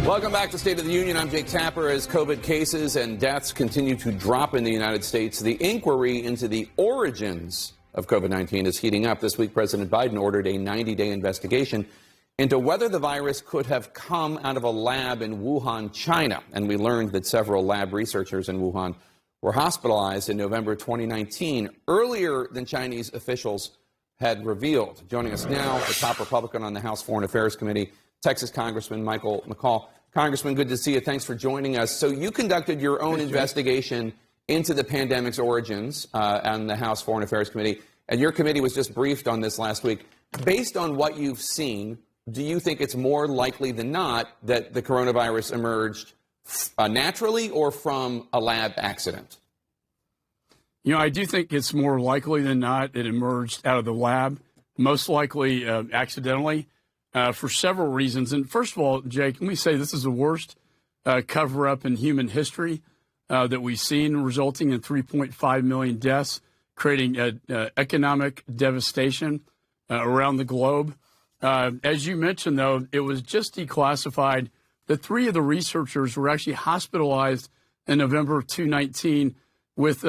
Welcome back to State of the Union. I'm Jake Tapper. As COVID cases and deaths continue to drop in the United States, the inquiry into the origins of COVID-19 is heating up. This week, President Biden ordered a 90-day investigation into whether the virus could have come out of a lab in Wuhan, China. And we learned that several lab researchers in Wuhan were hospitalized in November 2019, earlier than Chinese officials had revealed. Joining us now, the top Republican on the House Foreign Affairs Committee, Texas Congressman Michael McCaul. Congressman, good to see you. Thanks for joining us. So you conducted your own investigation into the pandemic's origins on the House Foreign Affairs Committee, and your committee was just briefed on this last week. Based on what you've seen, do you think it's more likely than not that the coronavirus emerged naturally or from a lab accident? You know, I do think it's more likely than not it emerged out of the lab, most likely accidentally. For several reasons. And first of all, Jake, let me say this is the worst cover-up in human history that we've seen, resulting in 3.5 million deaths, creating economic devastation around the globe. As you mentioned, though, it was just declassified that 3 of the researchers were actually hospitalized in November of 2019 with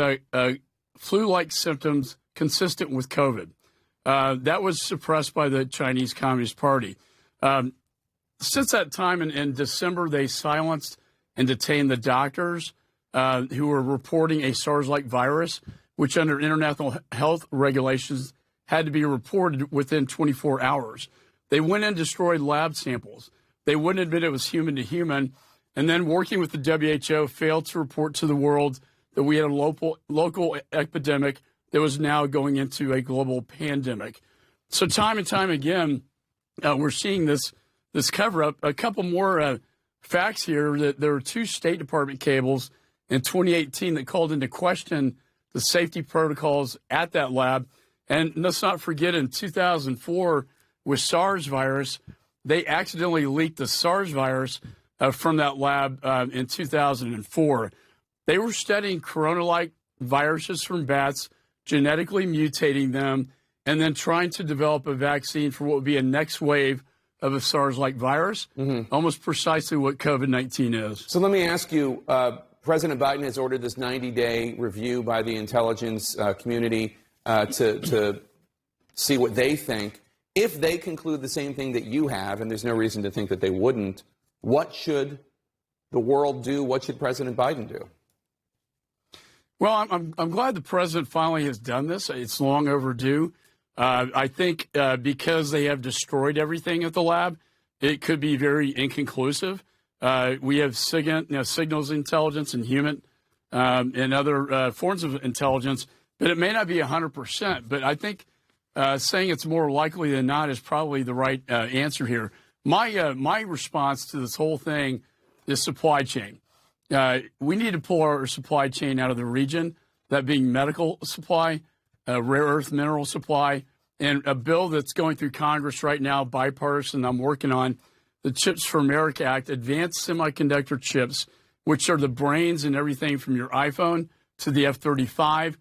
flu-like symptoms consistent with COVID. That was suppressed by the Chinese Communist Party. Since that time in December, they silenced and detained the doctors who were reporting a SARS-like virus, which under international health regulations had to be reported within 24 hours. They went and destroyed lab samples. They wouldn't admit it was human to human. And then working with the WHO, failed to report to the world that we had a local epidemic that was now going into a global pandemic. So time and time again, we're seeing this cover-up. A couple more facts here, that there were 2 State Department cables in 2018 that called into question the safety protocols at that lab. And let's not forget, in 2004, with SARS virus, they accidentally leaked the SARS virus from that lab in 2004. They were studying corona-like viruses from bats, genetically mutating them, and then trying to develop a vaccine for what would be a next wave of a SARS-like virus, almost precisely what COVID-19 is. So let me ask you, President Biden has ordered this 90-day review by the intelligence community to see what they think. If they conclude the same thing that you have, and there's no reason to think that they wouldn't, what should the world do? What should President Biden do? Well, I'm glad the president finally has done this. It's long overdue. I think because they have destroyed everything at the lab, it could be very inconclusive. We have signals intelligence and human and other forms of intelligence, but it may not be 100%. But I think saying it's more likely than not is probably the right answer here. My response to this whole thing is supply chain. We need to pull our supply chain out of the region, that being medical supply, rare earth mineral supply, and a bill that's going through Congress right now, bipartisan, I'm working on, the Chips for America Act, advanced semiconductor chips, which are the brains and everything from your iPhone to the F-35.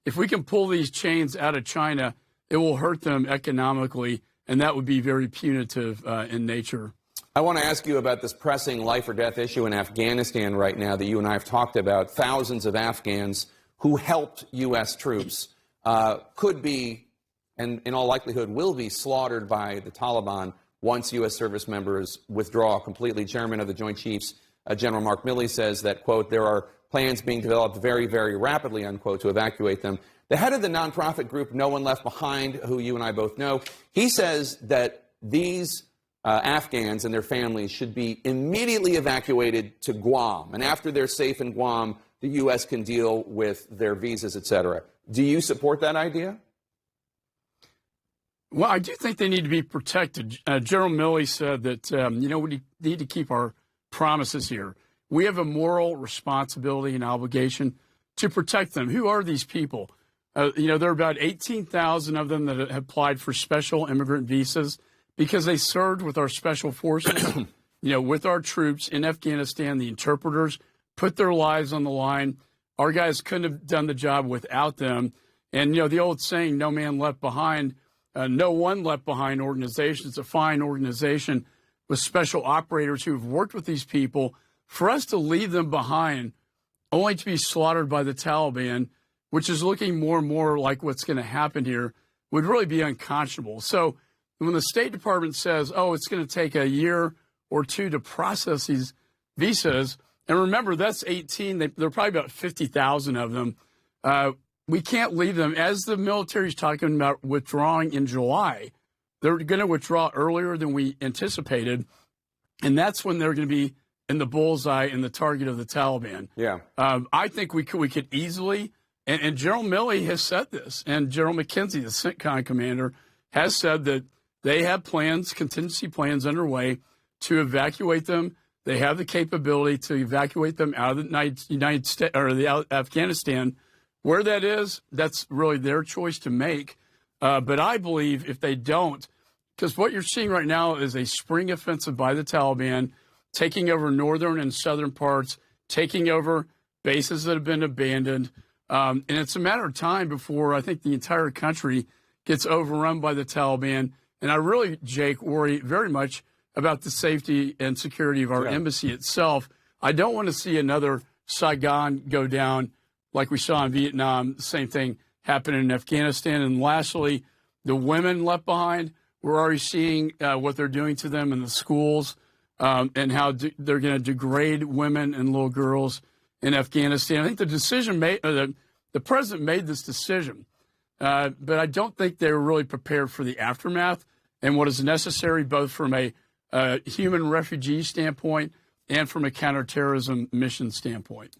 If we can pull these chains out of China, it will hurt them economically, and that would be very punitive in nature. I want to ask you about this pressing life or death issue in Afghanistan right now that you and I have talked about. Thousands of Afghans who helped U.S. troops could be, and in all likelihood will be, slaughtered by the Taliban once U.S. service members withdraw completely. Chairman of the Joint Chiefs, General Mark Milley, says that, quote, there are plans being developed very, very rapidly, unquote, to evacuate them. The head of the nonprofit group No One Left Behind, who you and I both know, he says that these Afghans and their families should be immediately evacuated to Guam. And after they're safe in Guam, the U.S. can deal with their visas, et cetera. Do you support that idea? Well, I do think they need to be protected. General Milley said that, we need to keep our promises here. We have a moral responsibility and obligation to protect them. Who are these people? There are about 18,000 of them that have applied for special immigrant visas because they served with our special forces, with our troops in Afghanistan. The interpreters put their lives on the line. Our guys couldn't have done the job without them. And, the old saying, no man left behind, no one left behind organization. It's a fine organization. with special operators who have worked with these people. For us to leave them behind only to be slaughtered by the Taliban, which is looking more and more like what's going to happen here, would really be unconscionable. So when the State Department says, oh, it's going to take a year or two to process these visas, and remember, that's 18. There are probably about 50,000 of them. We can't leave them. As the military is talking about withdrawing in July, they're going to withdraw earlier than we anticipated, and that's when they're going to be in the bullseye and the target of the Taliban. Yeah. I think we could easily, and General Milley has said this, and General McKenzie, the CENTCOM commander, has said that they have plans, contingency plans underway to evacuate them. They have the capability to evacuate them out of the United States or the Afghanistan. Where that is, that's really their choice to make. But I believe if they don't, because what you're seeing right now is a spring offensive by the Taliban, taking over northern and southern parts, taking over bases that have been abandoned. And it's a matter of time before I think the entire country gets overrun by the Taliban. And I really, Jake, worry very much about the safety and security of our embassy itself. I don't want to see another Saigon go down like we saw in Vietnam. The same thing happen in Afghanistan. And lastly, the women left behind, we're already seeing what they're doing to them in the schools and how they're going to degrade women and little girls in Afghanistan. I think the decision made, the president made this decision, but I don't think they were really prepared for the aftermath and what is necessary, both from a human refugee standpoint and from a counterterrorism mission standpoint.